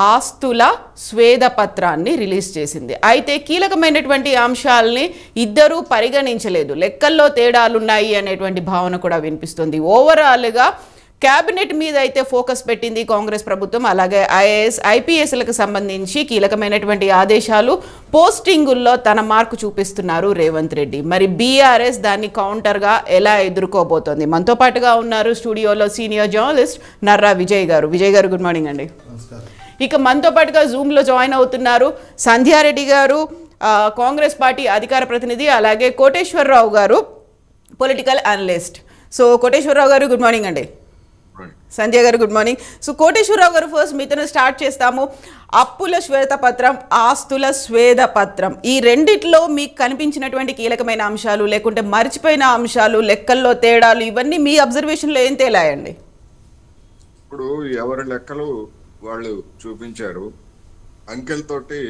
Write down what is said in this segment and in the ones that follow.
ఆస్తుల స్వేదపత్రాన్ని రిలీజ్ చేసింది. అయితే కీలకమైనటువంటి అంశాలని ఇద్దరూ పరిగణించలేదు, లెక్కల్లో తేడాలున్నాయి అనేటువంటి భావన కూడా వినిపిస్తుంది. ఓవరాల్గా క్యాబినెట్ మీద అయితే ఫోకస్ పెట్టింది కాంగ్రెస్ ప్రభుత్వం. అలాగే ఐఏఎస్ ఐపీఎస్లకు సంబంధించి కీలకమైనటువంటి ఆదేశాలు, పోస్టింగుల్లో తన మార్కు చూపిస్తున్నారు రేవంత్ రెడ్డి. మరి బీఆర్ఎస్ దాన్ని కౌంటర్గా ఎలా ఎదుర్కోబోతోంది? మనతో పాటుగా ఉన్నారు స్టూడియోలో సీనియర్ జర్నలిస్ట్ నర్రా విజయ్ గారు. విజయ్ గారు, గుడ్ మార్నింగ్ అండి. ఇక మనతో పాటుగా జూమ్లో జాయిన్ అవుతున్నారు సంధ్యారెడ్డి గారు, కాంగ్రెస్ పార్టీ అధికార ప్రతినిధి, అలాగే కోటేశ్వరరావు గారు, పొలిటికల్ అనలిస్ట్. సో కోటేశ్వరరావు గారు, గుడ్ మార్నింగ్ అండి. సంజయ్ గారు, గుడ్ మార్నింగ్. సో కోటేశ్వరరావు గారు, ఫస్ట్ మీతో స్టార్ట్ చేస్తాము. అప్పుల శ్వేతపత్రం, ఆస్తుల స్వేదపత్రం, ఈ రెండిట్లో మీకు కనిపించినటువంటి కీలకమైన అంశాలు, లేకుంటే మర్చిపోయిన అంశాలు, లెక్కల్లో తేడాలు, ఇవన్నీ మీ అబ్జర్వేషన్లో ఏం తేలాయండి? ఇప్పుడు ఎవరి లెక్కలు వాళ్ళు చూపించారు, అంకెల్ తోటి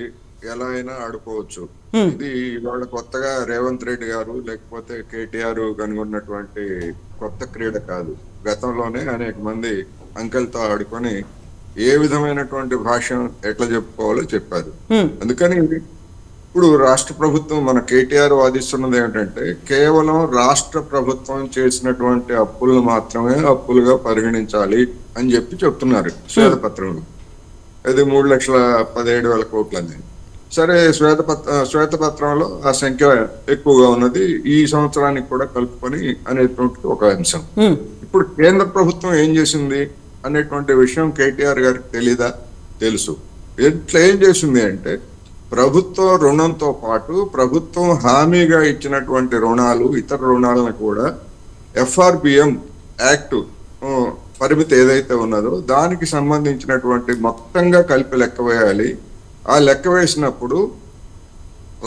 ఎలా అయినా ఆడుకోవచ్చు. ఇది ఇవాళ కొత్తగా రేవంత్ రెడ్డి గారు లేకపోతే కేటీఆర్ కనుగొన్నటువంటి కొత్త క్రీడ కాదు. గతంలోనే అనేక మంది అంకెల్తో ఆడుకొని ఏ విధమైనటువంటి భాష ఎట్లా చెప్పుకోవాలో చెప్పారు. అందుకని ఇప్పుడు రాష్ట్ర ప్రభుత్వం, మన కేటీఆర్ వాదిస్తున్నది ఏమిటంటే కేవలం రాష్ట్ర ప్రభుత్వం చేసినటువంటి అప్పులను మాత్రమే అప్పులుగా పరిగణించాలి అని చెప్తున్నారు శ్వేతపత్రంలో. అది 3,17,000 కోట్లు అనేది. సరే, శ్వేతపత్రంలో ఆ సంఖ్య ఎక్కువగా ఉన్నది, ఈ సంవత్సరానికి కూడా కలుపుకొని అనేటువంటి ఒక అంశం. ఇప్పుడు కేంద్ర ప్రభుత్వం ఏం చేసింది అనేటువంటి విషయం కేటీఆర్ గారికి తెలీదా? తెలుసు. ఎట్లా ఏం చేసింది అంటే, ప్రభుత్వ రుణంతో పాటు ప్రభుత్వం హామీగా ఇచ్చినటువంటి రుణాలు, ఇతర రుణాలను కూడా FRBM యాక్ట్ పరిమితి ఏదైతే ఉన్నదో దానికి సంబంధించినటువంటి మొత్తంగా కలిపి లెక్క వేయాలి. ఆ లెక్క వేసినప్పుడు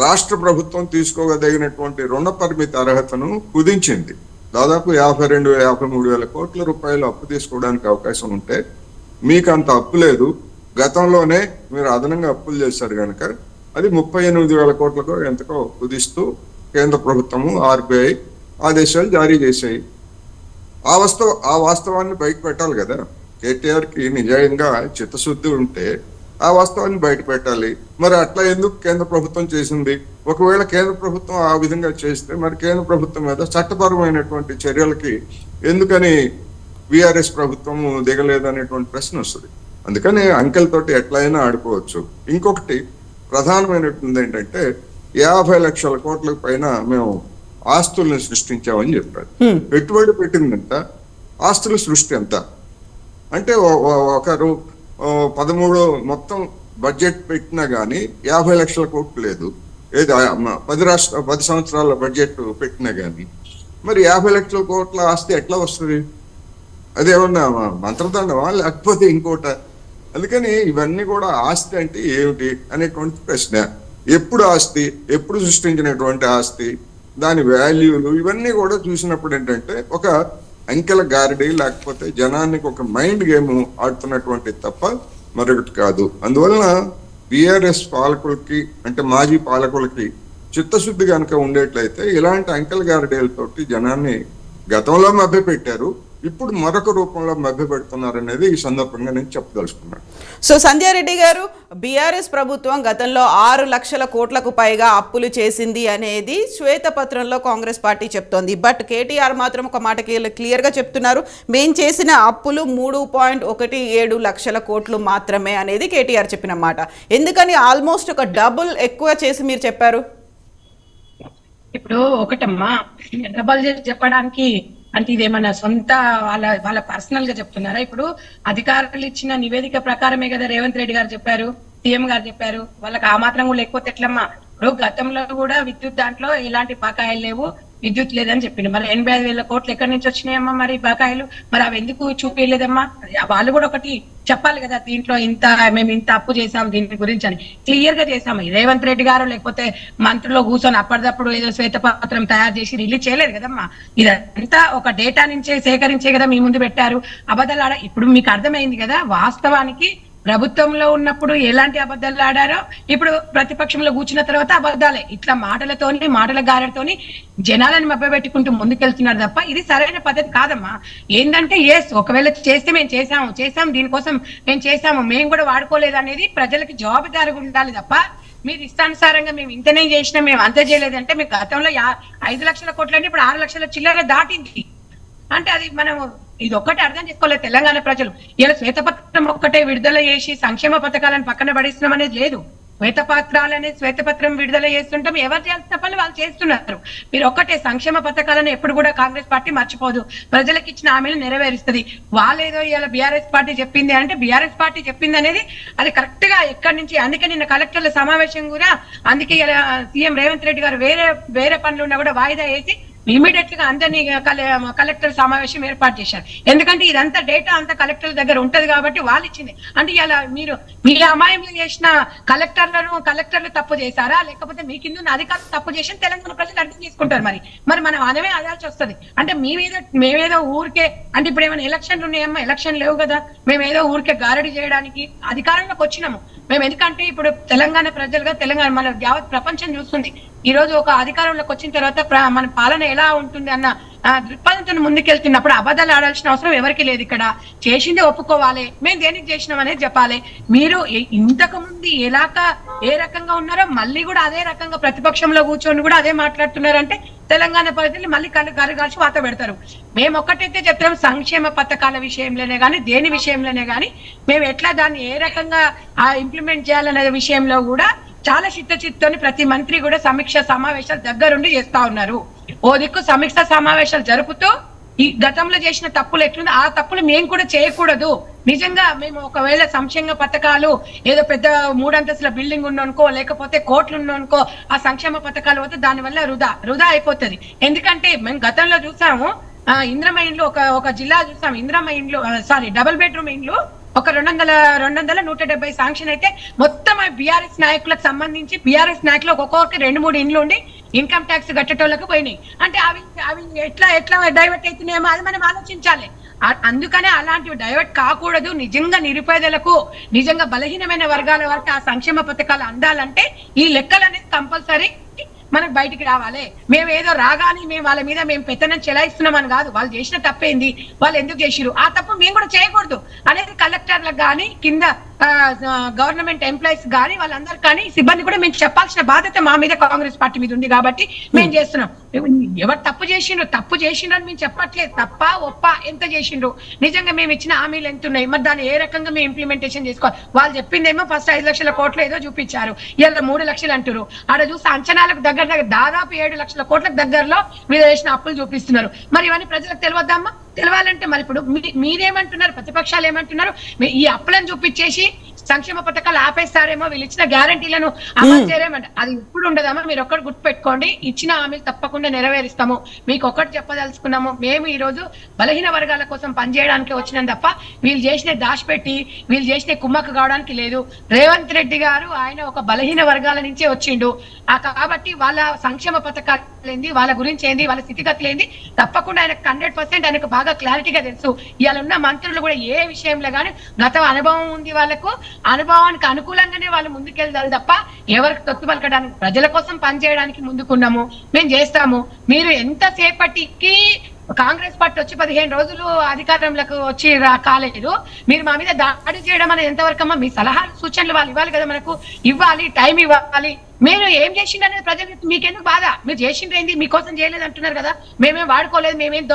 రాష్ట్ర ప్రభుత్వం తీసుకోగలిగినటువంటి రుణ పరిమితి అర్హతను కుదించింది. దాదాపు 52-53 కోట్ల రూపాయలు అప్పు తీసుకోవడానికి అవకాశం ఉంటే మీకు అంత అప్పు లేదు, గతంలోనే మీరు అదనంగా అప్పులు చేశారు కనుక అది 38,000 కోట్లకు ఎంతకో కుదిస్తూ కేంద్ర ప్రభుత్వము RBI ఆదేశాలు జారీ చేశాయి. ఆ వాస్తవాన్ని బయట పెట్టాలి కదా. కేటీఆర్కి నిజంగా చిత్తశుద్ధి ఉంటే ఆ వాస్తవాన్ని బయట పెట్టాలి. మరి అట్లా ఎందుకు కేంద్ర ప్రభుత్వం చేసింది? ఒకవేళ కేంద్ర ప్రభుత్వం ఆ విధంగా చేస్తే మరి కేంద్ర ప్రభుత్వం మీద చట్టపరమైనటువంటి చర్యలకి ఎందుకని బీఆర్ఎస్ ప్రభుత్వం దిగలేదనేటువంటి ప్రశ్న వస్తుంది. అందుకని అంకెలతోటి ఎట్లయినా ఆడుకోవచ్చు. ఇంకొకటి ప్రధానమైనటువంటి ఏంటంటే 50 లక్షల కోట్ల పైన మేము ఆస్తుల్ని సృష్టించామని చెప్పారు. పెట్టుబడి పెట్టిందంట, ఆస్తుల సృష్టి ఎంత అంటే ఒకరు 13 మొత్తం బడ్జెట్ పెట్టినా గానీ 50 లక్షల కోట్లు లేదు. ఏది 10 సంవత్సరాల బడ్జెట్ పెట్టినా గానీ మరి 50 లక్షల కోట్ల ఆస్తి ఎట్లా వస్తుంది? అదేమన్నా మంత్రదండమా లేకపోతే ఇంకోట? అందుకని ఇవన్నీ కూడా ఆస్తి అంటే ఏమిటి అనేటువంటి ప్రశ్న. ఎప్పుడు ఆస్తి, ఎప్పుడు సృష్టించినటువంటి ఆస్తి, దాని వాల్యూలు, ఇవన్నీ కూడా చూసినప్పుడు ఏంటంటే ఒక అంకెల గారడీ లేకపోతే జనానికి ఒక మైండ్ గేమ్ ఆడుతున్నటువంటి తప్ప మరొకటి కాదు. అందువలన బీఆర్ఎస్ పాలకులకి అంటే మాజీ పాలకులకి చిత్తశుద్ధి కనుక ఉండేట్లయితే ఇలాంటి అంకెల గారడీలతోటి జనాన్ని గతంలో మభ్యపెట్టారు, ఇప్పుడు మరొక రూపంలో మభ్యపెడుతున్నారు అనేది ఈ సందర్భంగా నేను చెప్పదలుచుకున్నాను. సో సంధ్యారెడ్డి గారు, బీఆర్ఎస్ ప్రభుత్వం గతంలో 6 లక్షల కోట్లకు పైగా అప్పులు చేసింది అనేది శ్వేతపత్రంలో కాంగ్రెస్ పార్టీ చెప్తోంది. బట్ కేటీఆర్ మాత్రం ఒక మాట క్లియర్గా చెప్తున్నారు, మేం చేసిన అప్పులు 3.17 లక్షల కోట్లు మాత్రమే అనేది కేటీఆర్ చెప్పిన మాట. ఎందుకని ఆల్మోస్ట్ ఒక డబుల్ ఎక్కువ చేసి మీరు చెప్పారు? ఇప్పుడు ఒకటమ్మా, డబల్ చేసి చెప్పడానికి అంటే ఇదేమన్నా సొంత వాళ్ళ పర్సనల్ గా చెప్తున్నారా? ఇప్పుడు అధికారులు ఇచ్చిన నివేదిక ప్రకారమే కదా రేవంత్ రెడ్డి గారు చెప్పారు, సీఎం గారు చెప్పారు. వాళ్ళకి ఆ మాత్రం కూడా లేకపోతే ఎట్లమ్మా? ఇప్పుడు గతంలో కూడా విద్యుత్ దాంట్లో ఎలాంటి బకాయిలు లేవు, విద్యుత్ లేదని చెప్పింది. మరి 85,000 కోట్లు ఎక్కడి నుంచి వచ్చినాయమ్మా మరి బకాయిలు? మరి అవి ఎందుకు చూపించలేదమ్మా? వాళ్ళు కూడా ఒకటి చెప్పాలి కదా, దీంట్లో మేము ఇంత అప్పు చేసాం దీని గురించి అని క్లియర్ గా చేసాము. రేవంత్ రెడ్డి గారు లేకపోతే మంత్రులు కూర్చొని అప్పటిదప్పుడు ఏదో శ్వేతపత్రం తయారు చేసి రిలీజ్ చేయలేదు కదమ్మా. ఇదంతా ఒక డేటా నుంచే సేకరించే కదా మీ ముందు పెట్టారు. అబద్ధాలు ఇప్పుడు మీకు అర్థమైంది కదా. వాస్తవానికి ప్రభుత్వంలో ఉన్నప్పుడు ఎలాంటి అబద్ధాలు ఆడారో ఇప్పుడు ప్రతిపక్షంలో కూర్చున్న తర్వాత అబద్ధాలే. ఇట్లా మాటల గారతోని జనాలను మభ్యపెట్టుకుంటూ ముందుకెళ్తున్నారు తప్ప ఇది సరైన పద్ధతి కాదమ్మా. ఏంటంటే ఒకవేళ చేస్తే మేము చేసాము దీనికోసం మేము చేసాము, మేము కూడా వాడుకోలేదు అనేది ప్రజలకి జవాబుదారీగా ఉండాలి తప్ప మీరు ఇష్టానుసారంగా మేము ఇంతనే చేసినా మేము అంత చేయలేదంటే మీకు గతంలో 5 లక్షల కోట్లంటే ఇప్పుడు 6 లక్షల చిల్లర దాటింది అంటే అది మనం ఇది ఒక్కటే అర్థం చేసుకోలేదు తెలంగాణ ప్రజలు. ఇలా శ్వేతపత్రం ఒక్కటే విడుదల చేసి సంక్షేమ పథకాలను పక్కన పడేస్తున్నాం అనేది లేదు. శ్వేతపత్రం విడుదల చేస్తుంటాం, ఎవరు చేయాల్సిన పనులు వాళ్ళు చేస్తున్నారు. మీరు ఒక్కటే సంక్షేమ పథకాలను ఎప్పుడు కూడా కాంగ్రెస్ పార్టీ మర్చిపోదు, ప్రజలకు ఇచ్చిన హామీలు నెరవేరుస్తుంది. వాళ్ళేదో ఇలా బీఆర్ఎస్ పార్టీ చెప్పింది అంటే బీఆర్ఎస్ పార్టీ చెప్పింది అనేది అది కరెక్ట్ గా ఎక్కడి నుంచి. అందుకే నిన్న కలెక్టర్ల సమావేశం కూడా అందుకే ఇలా సీఎం రేవంత్ రెడ్డి గారు వేరే పనులు ఉన్నా కూడా వాయిదా వేసి ఇమీడియట్ గా అందరినీ కలెక్టర్ సమావేశం ఏర్పాటు చేశారు. ఎందుకంటే ఇదంతా డేటా అంతా కలెక్టర్ దగ్గర ఉంటది కాబట్టి వాళ్ళు ఇచ్చింది. అంటే ఇలా మీ అమాయంలో చేసిన కలెక్టర్లు తప్పు చేశారా లేకపోతే మీ కింద అధికారులు తప్పు చేసి తెలంగాణ ప్రజలు అర్థం చేసుకుంటారు. మరి మనం అనమే అదాల్సి వస్తుంది. అంటే మేమేదో ఊరికే అంటే ఇప్పుడు ఏమైనా ఎలక్షన్లు ఉన్నాయమ్మా? ఎలక్షన్ లేవు కదా, మేమేదో ఊరికే గారడి చేయడానికి అధికారంలోకి వచ్చినాము మేము. ఎందుకంటే ఇప్పుడు తెలంగాణ ప్రజలుగా తెలంగాణ మన యావత్ ప్రపంచం చూస్తుంది. ఈ రోజు ఒక అధికారంలోకి వచ్చిన తర్వాత మన పాలన ఎలా ఉంటుంది అన్న దృక్పథంతో ముందుకెళ్తున్నప్పుడు అబద్ధాలు ఆడాల్సిన అవసరం ఎవరికి లేదు. ఇక్కడ చేసింది ఒప్పుకోవాలి, మేము దేనికి చేసినాం అనేది చెప్పాలి. మీరు ఇంతకు ముందు ఏ రకంగా ఉన్నారో మళ్ళీ కూడా అదే రకంగా ప్రతిపక్షంలో కూర్చొని కూడా అదే మాట్లాడుతున్నారంటే తెలంగాణ ప్రజలు మళ్ళీ కలగాల్సి వాత పెడతారు. మేము ఒక్కటైతే చెప్తాం, సంక్షేమ పథకాల విషయంలోనే కానీ దేని విషయంలోనే కానీ మేము ఎట్లా దాన్ని ఏ రకంగా ఇంప్లిమెంట్ చేయాలనే విషయంలో కూడా చాలా చిత్తచిత్తోని ప్రతి మంత్రి కూడా సమీక్ష సమావేశాలు దగ్గరుండి చేస్తా ఉన్నారు. ఓ దిక్కు సమీక్ష సమావేశాలు జరుపుతూ ఈ గతంలో చేసిన తప్పులు ఎట్లుందో ఆ తప్పులు మేము కూడా చేయకూడదు. నిజంగా మేము ఒకవేళ సంక్షేమ పథకాలు ఏదో పెద్ద 3 అంతస్తుల బిల్డింగ్ ఉన్ననుకో లేకపోతే కోట్లు ఉన్ననుకో ఆ సంక్షేమ పథకాలు పోతే దానివల్ల వృధా అయిపోతుంది. ఎందుకంటే మేము గతంలో చూసాము ఇంద్రమ్మ ఇండ్లు ఒక జిల్లా చూసాం. ఇంద్రమ్మ ఇండ్లు డబుల్ బెడ్రూమ్ ఇండ్లు ఒక 200-170 శాంక్షన్ అయితే మొత్తం బీఆర్ఎస్ నాయకులకు సంబంధించి బీఆర్ఎస్ నాయకులు ఒక్కొక్కరికి 2-3 ఇండ్లు ఉండి ఇన్కమ్ ట్యాక్స్ కట్టేటోళ్ళకి పోయినాయి. అంటే అవి ఎట్లా డైవర్ట్ అవుతున్నాయేమో అది మనం ఆలోచించాలి. అందుకనే అలాంటివి డైవర్ట్ కాకూడదు. నిజంగా నిరుపేదలకు నిజంగా బలహీనమైన వర్గాల వరకు ఆ సంక్షేమ పథకాలు అందాలంటే ఈ లెక్కలు అనేది కంపల్సరీ మనకు బయటికి రావాలి. మేము ఏదో రాగానే మేము వాళ్ళ మీద మేము పెత్తనం చెలాయిస్తున్నామని కాదు, వాళ్ళు చేసిన తప్పేంది, వాళ్ళు ఎందుకు చేసిరు, ఆ తప్పు మేము కూడా చేయకూడదు అనేది కలెక్టర్లకు కానీ కింద గవర్నమెంట్ ఎంప్లాయీస్ కానీ వాళ్ళందరూ కానీ సిబ్బంది కూడా మేము చెప్పాల్సిన బాధ్యత మా మీద కాంగ్రెస్ పార్టీ మీద ఉంది కాబట్టి మేము చేస్తున్నాం. ఎవరు తప్పు చేసిండ్రు అని మేము చెప్పట్లేదు. తప్ప ఒప్ప ఎంత చేసిండ్రు, నిజంగా మేము ఇచ్చిన హామీలు ఎంత ఉన్నాయి, మరి దాన్ని ఏ రకంగా మేము ఇంప్లిమెంటేషన్ చేసుకోవాలి. వాళ్ళు చెప్పిందేమో ఫస్ట్ 5 లక్షల కోట్లు ఏదో చూపించారు, ఇలా 3 లక్షలు అంటారు. ఆడ చూస్తే అంచనాలకు దగ్గర దాదాపు 7 లక్షల కోట్లకు దగ్గరలో మీరు చేసిన అప్పులు చూపిస్తున్నారు. మరి ఇవన్నీ ప్రజలకు తెలియద్దమ్మా? తెలవాలంటే మరి ఇప్పుడు మీరేమంటున్నారు, ప్రతిపక్షాలు ఏమంటున్నారు, ఈ అప్పులను చూపించేసి సంక్షేమ పథకాలు ఆపేస్తారేమో, వీళ్ళు ఇచ్చిన గ్యారంటీలను అమలు చేయరేమంట. అది ఇప్పుడు ఉండదమ్మా. మీరు ఒక్కటి గుర్తు పెట్టుకోండి, ఇచ్చిన హామీలు తప్పకుండా నెరవేరుస్తాము. మీకు ఒక్కటి చెప్పదలుచుకున్నాము, మేము ఈ రోజు బలహీన వర్గాల కోసం పనిచేయడానికి వచ్చినాం తప్ప వీళ్ళు చేసిన దాచిపెట్టి వీళ్ళు చేసిన కుమ్మక్క కావడానికి లేదు. రేవంత్ రెడ్డి గారు ఆయన ఒక బలహీన వర్గాల నుంచే వచ్చిండు కాబట్టి వాళ్ళ సంక్షేమ పథకాలు ఏంది, వాళ్ళ గురించి ఏంది, వాళ్ళ స్థితిగతులు ఏంది తప్పకుండా ఆయనకు 100% ఆయనకు బాగా క్లారిటీగా తెలుసు. ఇవాళ ఉన్న మంత్రులు కూడా ఏ విషయంలో కానీ గత అనుభవం ఉంది వాళ్ళకు, అనుభవానికి అనుకూలంగానే వాళ్ళు ముందుకెళ్తారు తప్ప ఎవరికి తొత్తు పలకడానికి ప్రజల కోసం పనిచేయడానికి ముందుకున్నాము, మేము చేస్తాము. మీరు ఎంతసేపటికి కాంగ్రెస్ పార్టీ వచ్చి 15 రోజులు అధికారంలోకి వచ్చి కాలేదు, మీరు మా మీద దాడి చేయడం అనేది ఎంతవరకు అమ్మా? మీ సలహాలు సూచనలు వాళ్ళు ఇవ్వాలి కదా, మనకు ఇవ్వాలి, టైం ఇవ్వాలి. మీరు ఏం చేసిండు అనేది ప్రజలకు మీకెందుకు బాధ? మీరు చేసిండ్రు ఏంది, మీకోసం చేయలేదు అంటున్నారు కదా, మేమేం వాడుకోలేదు, మేమేం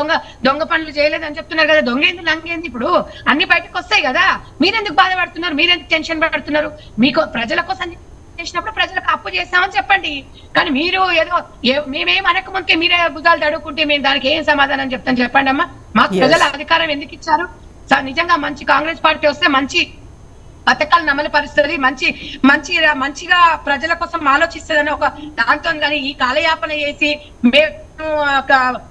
దొంగ పనులు చేయలేదు అని చెప్తున్నారు కదా. దొంగ ఏంది లంగేంది ఇప్పుడు అన్ని బయటకు వస్తాయి కదా, మీరెందుకు బాధపడుతున్నారు, మీరెందుకు టెన్షన్ పడుతున్నారు? మీకు ప్రజల కోసం చేసినప్పుడు ప్రజలకు అప్పు చేస్తామని చెప్పండి. కానీ మీరు ఏదో మేమేం అనక ముందుకే మీరే భుజాలు తడుకుంటే మేము దానికి ఏం సమాధానం చెప్తాను చెప్పండి అమ్మా? మాకు ప్రజల అధికారం ఎందుకు ఇచ్చారు? నిజంగా మంచి కాంగ్రెస్ పార్టీ వస్తే మంచి పథకాలను అమలు పరుస్తుంది, మంచిగా ప్రజల కోసం ఆలోచిస్తుందని ఒక దాంతో కానీ ఈ కాలయాపన చేసి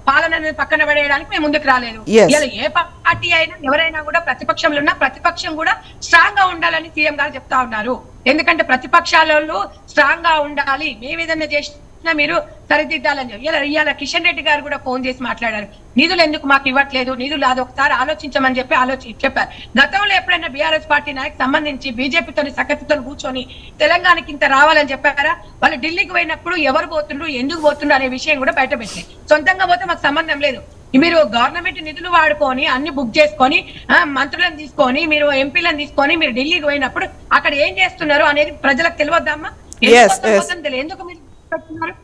పాలనని పక్కన పడేయడానికి మేము ముందుకు రాలేదు. ఇలా ఏ పార్టీ అయినా ఎవరైనా కూడా ప్రతిపక్షంలో ఉన్న ప్రతిపక్షం కూడా స్ట్రాంగ్ గా ఉండాలని సీఎం గారు చెప్తా ఉన్నారు. ఎందుకంటే ప్రతిపక్షాలలో స్ట్రాంగ్ గా ఉండాలి, మేము ఏదైనా చేసిన మీరు సరిదిద్దాలని ఇవాళ కిషన్ రెడ్డి గారు కూడా ఫోన్ చేసి మాట్లాడారు. నిధులు ఎందుకు మాకు ఇవ్వట్లేదు, నిధులు అది ఒకసారి ఆలోచించమని చెప్పి చెప్పారు. గతంలో ఎప్పుడైనా బీఆర్ఎస్ పార్టీ నాయకు సంబంధించి బీజేపీతో సఖత్తుతో కూర్చొని తెలంగాణకి ఇంత రావాలని చెప్పారా? వాళ్ళు ఢిల్లీకి పోయినప్పుడు ఎవరు పోతుండ్రు, ఎందుకు పోతుండ్రు అనే విషయం కూడా బయట పెట్టారు. సొంతంగా పోతే మాకు సంబంధం లేదు. మీరు గవర్నమెంట్ నిధులు వాడుకొని అన్ని బుక్ చేసుకొని మంత్రులను తీసుకొని మీరు ఎంపీలను తీసుకొని మీరు ఢిల్లీకి పోయినప్పుడు అక్కడ ఏం చేస్తున్నారు అనేది ప్రజలకు తెలియద్దమ్మా? ఎందుకు మీరు పెడుతున్నారు?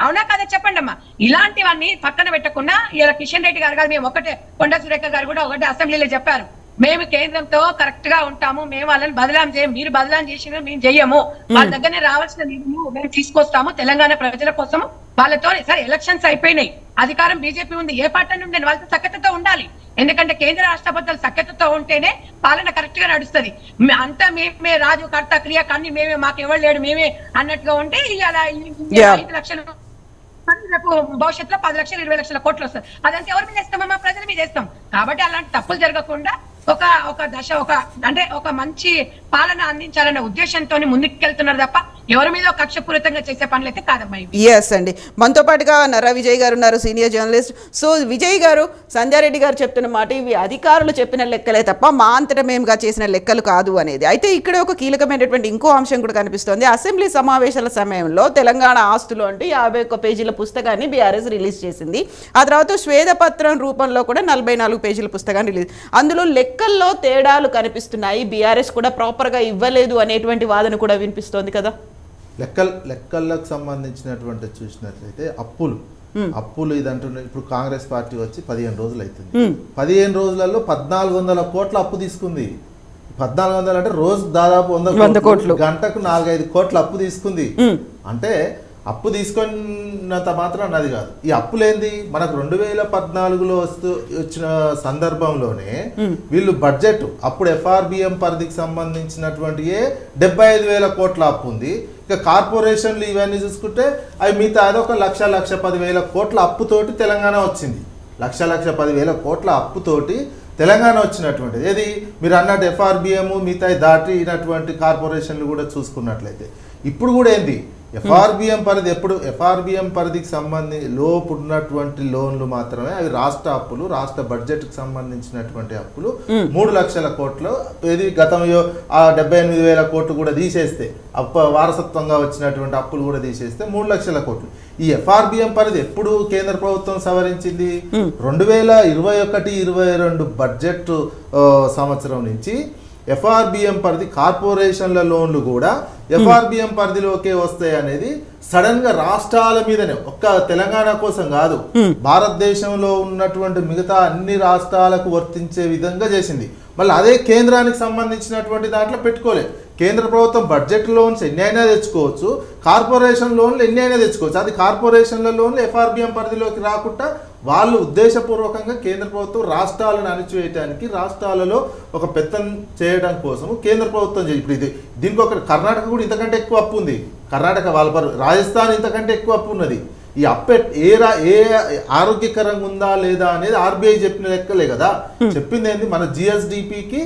అవునా కదా చెప్పండి అమ్మా. ఇలాంటివన్నీ పక్కన పెట్టకుండా ఇలా కిషన్ రెడ్డి గారు కాదు, మేము ఒకటే కొండ సురేఖ గారు కూడా ఒకటే అసెంబ్లీలో చెప్పారు, మేము కేంద్రంతో కరెక్ట్ గా ఉంటాము, మేము వాళ్ళని బదలాం చేయం, మీరు బదలాం చేసిన మేము చెయ్యము, వాళ్ళ దగ్గరనే రావాల్సిన నిధులు మేము తీసుకొస్తాము తెలంగాణ ప్రజల కోసము. వాళ్ళతో సరే ఎలక్షన్స్ అయిపోయినాయి, అధికారం బీజేపీ ఉంది, ఏ పార్టీ ఉండే వాళ్ళతో సఖ్యతతో ఉండాలి. ఎందుకంటే కేంద్ర రాష్ట్ర ప్రభుత్వాలు సఖ్యతతో ఉంటేనే పాలన కరెక్ట్ గా నడుస్తుంది. అంతా మేమే రాజు కర్త క్రియ కన్నీ మేమే, మాకు ఎవరు లేడు మేమే అన్నట్టుగా ఉంటే ఇలా 5 లక్షలు రేపు భవిష్యత్తులో 10 లక్షలు 20 లక్షల కోట్లు వస్తుంది. అదంతా ఎవరి మీద వేస్తామమ్మా? ప్రజల మీద వేస్తాం. కాబట్టి అలాంటి తప్పులు జరగకుండా ఒక మంచి పాలన అందించాలనే ఉద్దేశంతో ముందుకెళ్తున్నారు తప్ప ఎవరి మీద కక్షపూరితంగా చేసే పనులు అయితే కాదమ్మా. ఎస్ అండి, మనతో పాటుగా నర్రా విజయ్ గారు ఉన్నారు, సీనియర్ జర్నలిస్ట్. సో విజయ్ గారు, సంధ్యారెడ్డి గారు చెప్తున్న మాట, ఇవి అధికారులు చెప్పిన లెక్కలే తప్ప మా అంతటా మేముగా చేసిన లెక్కలు కాదు అనేది. అయితే ఇక్కడ ఒక కీలకమైనటువంటి ఇంకో అంశం కూడా కనిపిస్తోంది. అసెంబ్లీ సమావేశాల సమయంలో తెలంగాణ ఆస్తులు అంటూ 51 పేజీల పుస్తకాన్ని బీఆర్ఎస్ రిలీజ్ చేసింది. ఆ తర్వాత శ్వేతపత్రం రూపంలో కూడా 44 పేజీల పుస్తకాన్ని రిలీజ్. అందులో లెక్కల్లో తేడాలు కనిపిస్తున్నాయి, బీఆర్ఎస్ కూడా ప్రాపర్గా ఇవ్వలేదు అనేటువంటి వాదన కూడా వినిపిస్తోంది కదా. లెక్కలకు సంబంధించినటువంటి చూసినట్లయితే అప్పులు ఇదంటున్నారు. ఇప్పుడు కాంగ్రెస్ పార్టీ వచ్చి 15 రోజులు అవుతుంది. 15 రోజులలో 1400 కోట్ల అప్పు తీసుకుంది. 1400 అంటే రోజు దాదాపు 100 కోట్లు, గంటకు 4-5 కోట్ల అప్పు తీసుకుంది. అంటే అప్పు తీసుకున్నంత మాత్రం అది కాదు. ఈ అప్పులేంది, మనకు 2014లో వచ్చిన సందర్భంలోనే వీళ్ళు బడ్జెట్ అప్పుడు FRBM పరిధికి సంబంధించినటువంటి 75,000 కోట్ల అప్పు ఉంది. ఇక కార్పొరేషన్లు ఇవన్నీ చూసుకుంటే అవి మిగతా అదొక 1,10,000 కోట్ల అప్పుతోటి తెలంగాణ వచ్చింది. 1,10,000 కోట్ల అప్పుతోటి తెలంగాణ వచ్చినటువంటిది. ఏది మీరు అన్నట్టు FRBM మిగతా దాటినటువంటి కార్పొరేషన్లు కూడా చూసుకున్నట్లయితే ఇప్పుడు కూడా ఏంది, FRBM పరిధి ఎప్పుడు FRBM పరిధికి లోపు ఉన్నటువంటి లోన్లు మాత్రమే అవి రాష్ట్ర అప్పులు, రాష్ట్ర బడ్జెట్కి సంబంధించినటువంటి అప్పులు 3 లక్షల కోట్లు. ఇది గతంలో 78,000 కోట్లు కూడా తీసేస్తే వారసత్వంగా వచ్చినటువంటి అప్పులు కూడా తీసేస్తే 3 లక్షల కోట్లు. ఈ FRBM పరిధి ఎప్పుడు కేంద్ర ప్రభుత్వం సవరించింది? 2021-22 బడ్జెట్ సంవత్సరం నుంచి FRBM పరిధి కార్పొరేషన్ల లోన్లు కూడా FRBM పరిధిలోకే వస్తాయి అనేది సడన్ గా రాష్ట్రాల మీదనే, ఒక్క తెలంగాణ కోసం కాదు, భారతదేశంలో ఉన్నటువంటి మిగతా అన్ని రాష్ట్రాలకు వర్తించే విధంగా చేసింది. మళ్ళీ అదే కేంద్రానికి సంబంధించినటువంటి దాంట్లో పెట్టుకోలేదు. కేంద్ర ప్రభుత్వం బడ్జెట్ లోన్స్ ఎన్ని అయినా తెచ్చుకోవచ్చు, కార్పొరేషన్ లోన్లు ఎన్ని అయినా తెచ్చుకోవచ్చు. అది కార్పొరేషన్ల లోన్లు FRBM పరిధిలోకి రాకుండా వాళ్ళు ఉద్దేశపూర్వకంగా కేంద్ర ప్రభుత్వం రాష్ట్రాలను అణిచివేయడానికి, రాష్ట్రాలలో ఒక పెత్తనం చేయడం కోసం కేంద్ర ప్రభుత్వం ఇప్పుడు దీనికి ఒక కర్ణాటక కూడా ఇంతకంటే ఎక్కువ అప్పు ఉంది. కర్ణాటక రాజస్థాన్ ఇంతకంటే ఎక్కువ అప్పు ఉన్నది. ఈ అప్పు ఏ ఆరోగ్యకరంగా ఉందా లేదా అనేది RBI చెప్పిన లెక్కలే కదా. చెప్పింది ఏంది, మన GSDPకి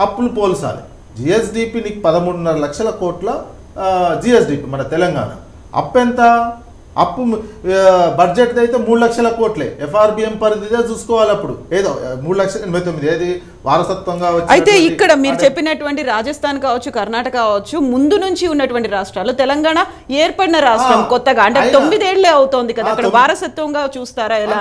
అప్పులు పోల్చాలి. GSDP నీకు 13.5 లక్షల కోట్ల GSDP మన తెలంగాణ. అప్పు ఎంత? అప్పు బడ్జెట్ అయితే 3 లక్షల కోట్లే. FRBM పరిధిదే చూసుకోవాలి. అప్పుడు ఏదో 3,89,000 ఏది వారసత్వంగా వచ్చి. అయితే ఇక్కడ మీరు చెప్పినటువంటి రాజస్థాన్ కావచ్చు, కర్ణాటక కావచ్చు, ముందు నుంచి ఉన్నటువంటి రాష్ట్రాలు, తెలంగాణ ఏర్పడిన రాష్ట్రం కొత్తగా, అంటే 9 ఏళ్లే అవుతోంది కదా, అక్కడ వారసత్వంగా చూస్తారా ఎలా?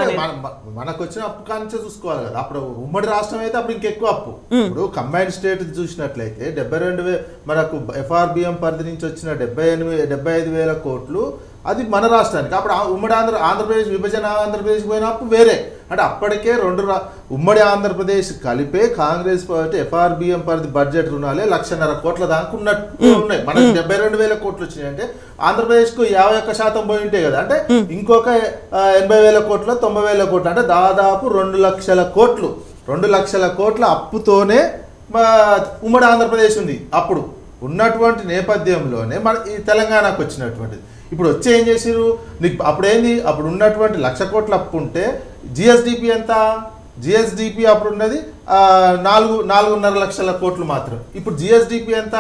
మనకు వచ్చిన అప్పు కానించే చూసుకోవాలి కదా. అప్పుడు ఉమ్మడి రాష్ట్రం అయితే అప్పుడు ఇంకెక్కువ అప్పు. ఇప్పుడు కంబైన్డ్ స్టేట్ చూసినట్లయితే 72,000 మనకు FRBM పరిధి నుంచి వచ్చిన 75,000 కోట్లు అది మన రాష్ట్రానికి. అప్పుడు ఉమ్మడి ఆంధ్రప్రదేశ్ విభజన ఆంధ్రప్రదేశ్ పోయినప్పుడు వేరే, అంటే అప్పటికే ఉమ్మడి ఆంధ్రప్రదేశ్ కలిపే కాంగ్రెస్ పార్టీ FRBM పరిధి బడ్జెట్ రుణాలే 1,50,000 కోట్ల దాకా ఉన్నట్టు ఉన్నాయి. మనకి 72,000 కోట్లు వచ్చినాయి అంటే ఆంధ్రప్రదేశ్కు 51% పోయి ఉంటాయి కదా. అంటే ఇంకొక 80,000 కోట్ల 90,000 కోట్లు, అంటే దాదాపు 2 లక్షల కోట్లు. 2 లక్షల కోట్ల అప్పుతోనే ఉమ్మడి ఆంధ్రప్రదేశ్ ఉంది. అప్పుడు ఉన్నటువంటి నేపథ్యంలోనే మన ఈ తెలంగాణకు వచ్చినటువంటిది. ఇప్పుడు వచ్చి ఏం చేసిరు, నీకు అప్పుడేంది, అప్పుడు ఉన్నటువంటి 1,00,000 కోట్ల అప్పు ఉంటే GSDP ఎంత? GSDP అప్పుడు ఉన్నది 4.5 లక్షల కోట్లు మాత్రం. ఇప్పుడు GSDP ఎంత?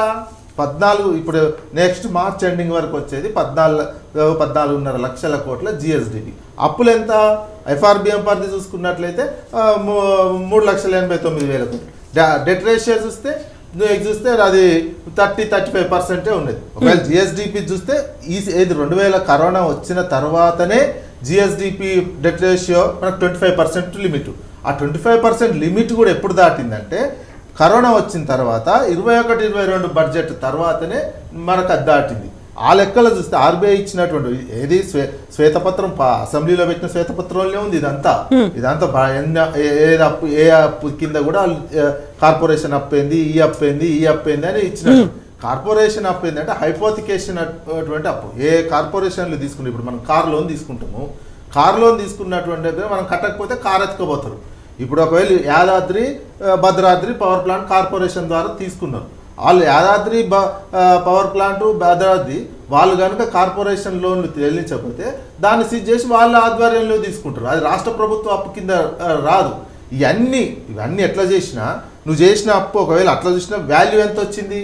14 ఇప్పుడు నెక్స్ట్ మార్చ్ ఎండింగ్ వరకు వచ్చేది 14.5 లక్షల కోట్ల జిఎస్డిపి. అప్పులు ఎంత? ఎఫ్ఆర్బిఎం పరిధి చూసుకున్నట్లయితే 3,89,000 కోట్లు. డెట్ రేషియో చూస్తే అది 30-35% ఉన్నది. ఒకవేళ జిఎస్డిపి చూస్తే ఏది 2000 కరోనా వచ్చిన తర్వాతనే జిఎస్డిపి డెట్ రేషియో మనకు 25% లిమిట్. ఆ 25% లిమిట్ కూడా ఎప్పుడు దాటిందంటే కరోనా వచ్చిన తర్వాత 21-22 బడ్జెట్ తర్వాతనే మనకు అది దాటింది. ఆ లెక్కలు చూస్తే ఆర్బీఐ ఇచ్చినటువంటి ఏది శ్వేతపత్రం అసెంబ్లీలో పెట్టిన శ్వేతపత్రంలో ఉంది. ఇదంతా ఏ అప్పు కింద కూడా కార్పొరేషన్ అప్పైంది, ఈ అప్పైంది అని ఇచ్చినట్టు. కార్పొరేషన్ అప్పైంది అంటే హైపోతికేషన్ అటువంటి అప్పు. ఏ కార్పొరేషన్లు తీసుకుంటే ఇప్పుడు మనం కార్ లోన్ తీసుకుంటాము, కార్ లోన్ తీసుకున్నటువంటి మనం కట్టకపోతే కార్ ఎత్తుకోబోతారు. ఇప్పుడు ఒకవేళ Yadadri Bhadradri power plant corporation ద్వారా తీసుకున్నారు. వాళ్ళు యాదాద్రి పవర్ ప్లాంట్ భద్రాద్రి వాళ్ళు కనుక కార్పొరేషన్ లోన్లు చెల్లించకపోతే దాన్ని సీజ్ చేసి వాళ్ళ ఆధ్వర్యంలో తీసుకుంటారు. అది రాష్ట్ర ప్రభుత్వ అప్పు కింద రాదు. ఇవన్నీ ఎట్లా చేసినా నువ్వు చేసిన అప్పు ఒకవేళ అట్లా చూసినా వాల్యూ ఎంత వచ్చింది?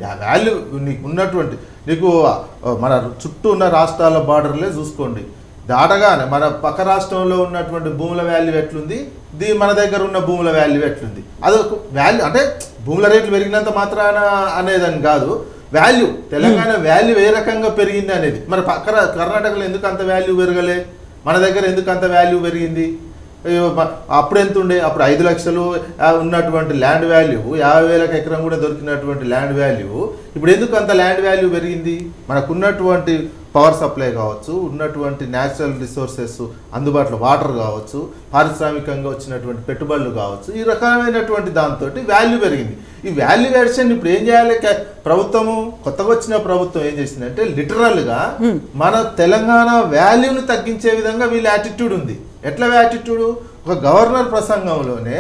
ఆ వాల్యూ నీకు మన చుట్టూ ఉన్న రాష్ట్రాల బార్డర్లే చూసుకోండి. దాటగానే మన పక్క రాష్ట్రంలో ఉన్నటువంటి భూముల వాల్యూ ఎట్లుంది, మన దగ్గర ఉన్న భూముల వాల్యూ ఎట్లుంది. అదొక వాల్యూ అంటే భూముల రేట్లు పెరిగినంత మాత్రాన అనేదని కాదు, వాల్యూ తెలంగాణ వాల్యూ ఏ రకంగా పెరిగింది అనేది. మరి కర్ణాటకలో ఎందుకు అంత వాల్యూ పెరగలే, మన దగ్గర ఎందుకు అంత వాల్యూ పెరిగింది? అప్పుడు ఎంత ఉండే? అప్పుడు 5 లక్షలు ఉన్నటువంటి ల్యాండ్ వాల్యూ 50,000 ఎకరం కూడా దొరికినటువంటి ల్యాండ్ వాల్యూ ఇప్పుడు ఎందుకు అంత ల్యాండ్ వాల్యూ పెరిగింది? మనకున్నటువంటి పవర్ సప్లై కావచ్చు, ఉన్నటువంటి న్యాచురల్ రిసోర్సెస్ అందుబాటులో వాటర్ కావచ్చు, పారిశ్రామికంగా వచ్చినటువంటి పెట్టుబడులు కావచ్చు, ఈ రకమైనటువంటి దాంతో వాల్యూ పెరిగింది. ఈ వాల్యుయేషన్ ఇప్పుడు ఏం చేయాలి ప్రభుత్వము? కొత్తగా వచ్చిన ప్రభుత్వం ఏం చేసిందంటే లిటరల్గా మన తెలంగాణ వాల్యూని తగ్గించే విధంగా వీళ్ళ యాటిట్యూడ్ ఉంది. ఎట్లా యాటిట్యూడ్? ఒక గవర్నర్ ప్రసంగంలోనే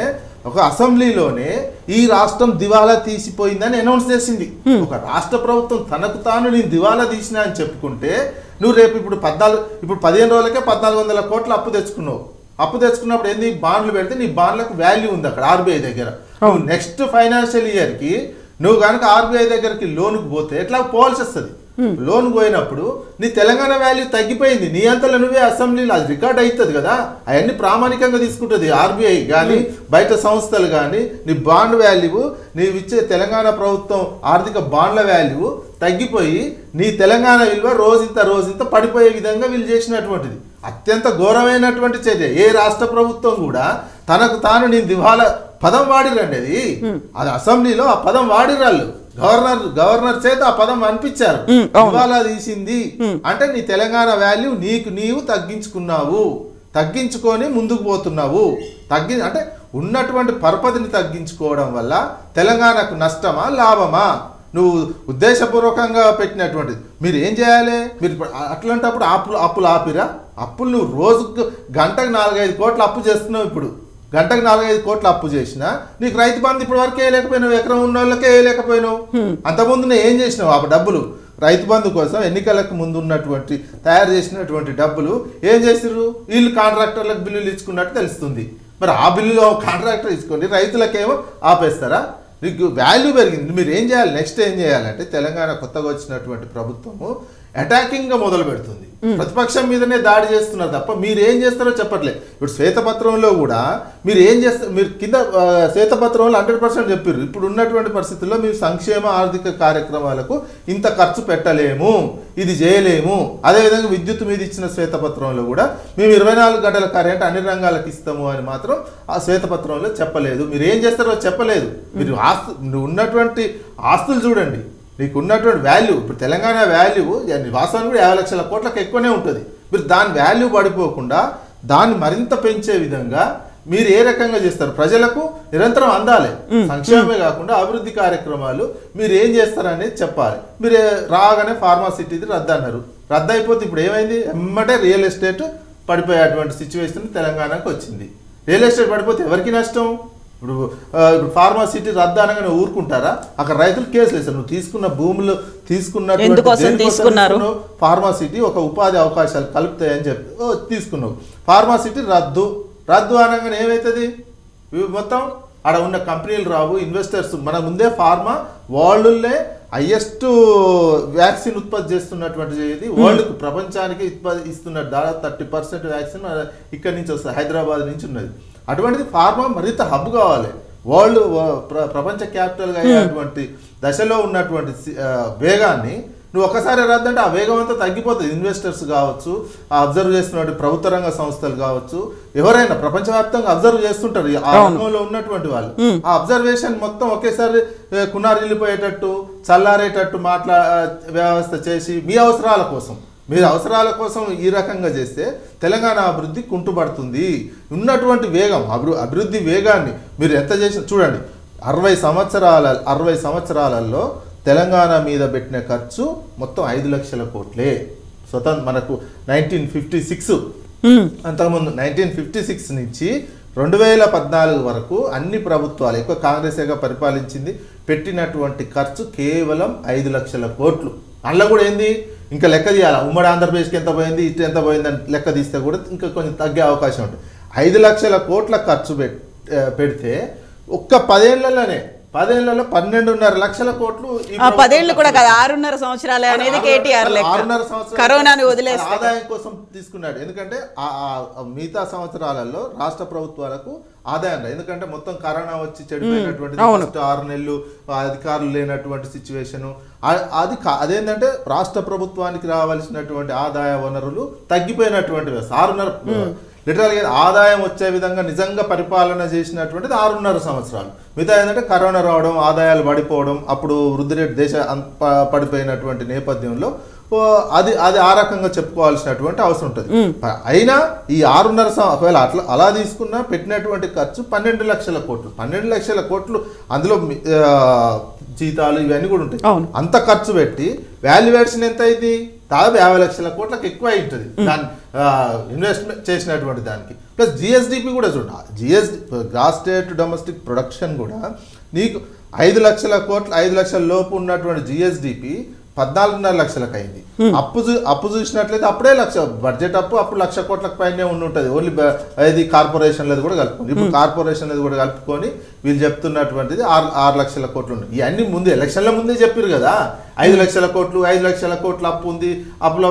ఒక అసెంబ్లీలోనే ఈ రాష్ట్రం దివాలా తీసిపోయిందని అనౌన్స్ చేసింది. ఒక రాష్ట్ర ప్రభుత్వం తనకు తాను నేను దివాలా తీసినా అని చెప్పుకుంటే నువ్వు రేపు ఇప్పుడు 15 రోజులకే 1,400 కోట్ల అప్పు తెచ్చుకున్నావు. అప్పు తెచ్చుకున్నప్పుడు ఏంది? బాండ్లు పెడితే నీ బాండ్లకు వాల్యూ ఉంది అక్కడ ఆర్బీఐ దగ్గర. నెక్స్ట్ ఫైనాన్షియల్ ఇయర్కి నువ్వు కనుక ఆర్బీఐ దగ్గరికి లోన్కి పోతే ఎట్లా పోవాల్సి వస్తుంది. లోన్ పోయినప్పుడు నీ తెలంగాణ వాల్యూ తగ్గిపోయింది. నీ అంతలో నువ్వే అసెంబ్లీలో అది రికార్డ్ అవుతుంది కదా. అవన్నీ ప్రామాణికంగా తీసుకుంటుంది ఆర్బీఐ కానీ బయట సంస్థలు కానీ. నీ బాండ్ వాల్యూ నీవు ఇచ్చే తెలంగాణ ప్రభుత్వం ఆర్థిక బాండ్ల వాల్యూ తగ్గిపోయి నీ తెలంగాణ విలువ రోజంత పడిపోయే విధంగా వీళ్ళు చేసినటువంటిది అత్యంత ఘోరమైనటువంటి చర్య. ఏ రాష్ట్ర ప్రభుత్వం కూడా తనకు తాను నేను దివాలా పదం వాడిరండి. అది అసెంబ్లీలో ఆ పదం వాడిరాళ్ళు. గవర్నర్ చేత ఆ పదం అనిపించారు. దివాలా తీసింది అంటే నీ తెలంగాణ వాల్యూ నీవు తగ్గించుకొని ముందుకు పోతున్నావు. అంటే ఉన్నటువంటి పరపతిని తగ్గించుకోవడం వల్ల తెలంగాణకు నష్టమా లాభమా? నువ్వు ఉద్దేశపూర్వకంగా పెట్టినటువంటిది. మీరు ఏం చేయాలి? మీరు అట్లాంటప్పుడు అప్పులు ఆపిరా? అప్పులు నువ్వు రోజుకు గంటకు 4-5 కోట్ల అప్పు చేస్తున్నావు. ఇప్పుడు గంటకు 4-5 కోట్ల అప్పు చేసినా నీకు రైతు బంధు ఇప్పటి వరకు వేయలేకపోయినావు. ఎకరం ఉన్న వాళ్ళకే వేయలేకపోయినావు. అంతకుముందు ఏం చేసినావు? ఆ డబ్బులు రైతు బంధు కోసం ఎన్నికలకు ముందు ఉన్నటువంటి తయారు చేసినటువంటి డబ్బులు ఏం చేసిర్రు? వీళ్ళు కాంట్రాక్టర్లకు బిల్లులు ఇచ్చుకున్నట్టు తెలుస్తుంది. మరి ఆ బిల్లులో కాంట్రాక్టర్ ఇచ్చుకోండి, రైతులకేమో ఆపేస్తారా? నీకు వాల్యూ పెరిగింది. మీరు ఏం చేయాలి? నెక్స్ట్ ఏం చేయాలంటే తెలంగాణ కొత్తగా వచ్చినటువంటి ప్రభుత్వము అటాకింగ్గా మొదలు పెడుతుంది. ప్రతిపక్షం మీదనే దాడి చేస్తున్నారు తప్ప మీరు ఏం చేస్తారో చెప్పట్లేదు. ఇప్పుడు శ్వేతపత్రంలో కూడా మీరు ఏం చేస్తారు? మీరు కింద శ్వేతపత్రంలో 100% చెప్పారు. ఇప్పుడు ఉన్నటువంటి పరిస్థితుల్లో మీరు సంక్షేమ ఆర్థిక కార్యక్రమాలకు ఇంత ఖర్చు పెట్టలేము, ఇది చేయలేము. అదేవిధంగా విద్యుత్ మీద ఇచ్చిన శ్వేతపత్రంలో కూడా మేము 24 గంటల కరెంట్ అన్ని రంగాలకు ఇస్తాము అని మాత్రం ఆ శ్వేతపత్రంలో చెప్పలేదు. మీరు ఏం చేస్తారో చెప్పలేదు. మీరు ఉన్నటువంటి ఆస్తులు చూడండి, నీకు ఉన్నటువంటి వాల్యూ. ఇప్పుడు తెలంగాణ వాల్యూ వాస్తవానికి కూడా 50 లక్షల కోట్లకు ఎక్కువనే ఉంటుంది. మీరు దాని వాల్యూ పడిపోకుండా దాన్ని మరింత పెంచే విధంగా మీరు ఏ రకంగా చేస్తారు? ప్రజలకు నిరంతరం అందాలి. సంక్షేమమే కాకుండా అభివృద్ధి కార్యక్రమాలు మీరు ఏం చేస్తారనేది చెప్పాలి. మీరు రాగానే ఫార్మాసిటీది రద్దు అన్నారు. రద్దు అయిపోతే ఇప్పుడు ఏమైంది? ఎమ్మటే రియల్ ఎస్టేట్ పడిపోయేటువంటి సిచ్యువేషన్ తెలంగాణకు వచ్చింది. రియల్ ఎస్టేట్ పడిపోతే ఎవరికి నష్టం? ఇప్పుడు ఫార్మాసిటీ రద్దు అనగానే ఊరుకుంటారా? అక్కడ రైతులు కేసులు వేస్తారు. నువ్వు తీసుకున్న భూములు తీసుకున్నారు, ఫార్మాసిటీ ఒక ఉపాధి అవకాశాలు కలుపుతాయని చెప్పి తీసుకున్నావు. ఫార్మాసిటీ రద్దు అనగానే ఏమవుతుంది? మొత్తం ఆడ ఉన్న కంపెనీలు రావు, ఇన్వెస్టర్స్. మన ముందే ఫార్మా వాళ్ళే హైయెస్ట్ వ్యాక్సిన్ ఉత్పత్తి చేస్తున్నటువంటి ఇది వరల్డ్ ప్రపంచానికి ఇస్తున్న దాదాపు 30% వ్యాక్సిన్ ఇక్కడి నుంచి వస్తుంది, హైదరాబాద్ నుంచి ఉన్నది. అటువంటిది ఫార్మా మరింత హబ్ కావాలి, వరల్డ్ ప్రపంచ క్యాపిటల్గా అయ్యేటువంటి దశలో ఉన్నటువంటి వేగాన్ని నువ్వు ఒక్కసారి రాద్దంటే ఆ వేగం అంతా తగ్గిపోతుంది. ఇన్వెస్టర్స్ కావచ్చు, ఆ అబ్జర్వ్ చేస్తున్నటువంటి ప్రభుత్వ రంగ సంస్థలు కావచ్చు, ఎవరైనా ప్రపంచవ్యాప్తంగా అబ్జర్వ్ చేస్తుంటారు ఆ రంగంలో ఉన్నటువంటి వాళ్ళు. ఆ అబ్జర్వేషన్ మొత్తం ఒకేసారి కునారిల్లిపోయేటట్టు చల్లారేటట్టు వ్యవస్థ చేసి మీ అవసరాల కోసం, మీరు అవసరాల కోసం ఈ రకంగా చేస్తే తెలంగాణ అభివృద్ధి కుంటుపడుతుంది. ఉన్నటువంటి వేగం అభివృద్ధి వేగాన్ని మీరు ఎంత చేసిన చూడండి. 60 సంవత్సరాలలో తెలంగాణ మీద పెట్టిన ఖర్చు మొత్తం 5 లక్షల కోట్లే. మనకు 1956 అంతకుముందు 1956 నుంచి 2014 వరకు అన్ని ప్రభుత్వాలు, ఎక్కువ కాంగ్రెసేగా పరిపాలించింది, పెట్టినటువంటి ఖర్చు కేవలం 5 లక్షల కోట్లు. అందులో కూడా ఏంది ఇంకా లెక్క తీయాలి, ఉమ్మడి ఆంధ్రప్రదేశ్కి ఎంత పోయింది, ఇటు ఎంత పోయిందని లెక్క తీస్తే కూడా ఇంకా కొంచెం తగ్గే అవకాశం ఉంటుంది. 5 లక్షల కోట్ల ఖర్చు పెడితే ఒక్క 10 ఏళ్లలోనే 12.5 లక్షల కోట్లు. 10 ఏళ్ళు కూడా కాదు, 6.5 సంవత్సరాలు అనేది కేటీఆర్ కరోనాని వదిలేసి ఆదాయం కోసం తీసుకున్నాడు. ఎందుకంటే మిగతా సంవత్సరాలలో రాష్ట్ర ప్రభుత్వాలకు ఆదాయం, ఎందుకంటే మొత్తం కరోనా వచ్చి చెడిపోయినటువంటి 6 నెలలు అధికారులు లేనటువంటి సిచ్యువేషను, అదేంటంటే రాష్ట్ర ప్రభుత్వానికి రావాల్సినటువంటి ఆదాయ వనరులు తగ్గిపోయినటువంటివి. 6.5 లిటరల్గా ఆదాయం వచ్చే విధంగా నిజంగా పరిపాలన చేసినటువంటిది 6.5 సంవత్సరాలు. మిగతా ఏంటంటే కరోనా రావడం, ఆదాయాలు పడిపోవడం, అప్పుడు వృద్ధి రేటు దేశ పడిపోయినటువంటి నేపథ్యంలో అది ఆ రకంగా చెప్పుకోవాల్సినటువంటి అవసరం ఉంటుంది. అయినా ఈ 6.5 ఒకవేళ అలా తీసుకున్నా పెట్టినటువంటి ఖర్చు 12 లక్షల కోట్లు. 12 లక్షల కోట్లు అందులో జీతాలు ఇవన్నీ కూడా ఉంటాయి. అంత ఖర్చు పెట్టి వాల్యుయేషన్ ఎంత అయింది? దాదాపు 50 లక్షల కోట్లకు ఎక్కువ అయి ఉంటుంది దాన్ని ఇన్వెస్ట్మెంట్ చేసినటువంటి దానికి. ప్లస్ జిఎస్డిపి కూడా చూడండి, గ్రాస్ స్టేట్ డొమెస్టిక్ ప్రొడక్షన్ కూడా నీకు 5 లక్షల కోట్లు, 5 లక్షల లోపు ఉన్నటువంటి జిఎస్డిపి 14.5 లక్షలకు అయింది. అప్పు చూసినట్లయితే అప్పుడే బడ్జెట్ అప్పుడు 1,00,000 కోట్లకు పైనే ఉంటుంది. ఓన్లీ అది కార్పొరేషన్లది కూడా కలుపుకొని, ఇప్పుడు కార్పొరేషన్లది కూడా కలుపుకొని వీళ్ళు చెప్తున్నటువంటిది 6 లక్షల కోట్లు ఉన్నాయి. ఇవన్నీ ముందే ఎలక్షన్ల ముందే చెప్పారు కదా, 5 లక్షల కోట్లు 5 లక్షల కోట్లు అప్పు ఉంది. అప్పులో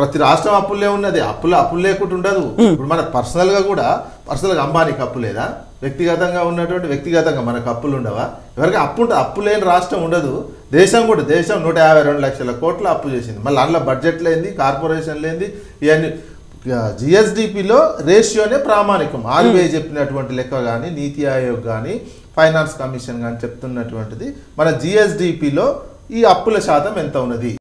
ప్రతి రాష్ట్రం అప్పులే ఉన్నది, అప్పులు లేకుండా ఉండదు. ఇప్పుడు మన పర్సనల్గా అంబానీకి అప్పు లేదా? వ్యక్తిగతంగా వ్యక్తిగతంగా మనకు అప్పులు ఉండవా? ఎవరికి అప్పు లేని రాష్ట్రం ఉండదు. దేశం 152 లక్షల కోట్ల అప్పు చేసింది. మళ్ళీ అందులో బడ్జెట్ లేనిది, కార్పొరేషన్ లేనిది, ఇవన్నీ జిఎస్డిపిలో రేషియోనే ప్రామాణికం. ఆర్బీఐ చెప్పినటువంటి లెక్క కానీ, నీతి ఆయోగ్ కానీ, ఫైనాన్స్ కమిషన్ కానీ చెప్తున్నటువంటిది మన జిఎస్డిపిలో ఈ అప్పుల శాతం ఎంత ఉన్నది.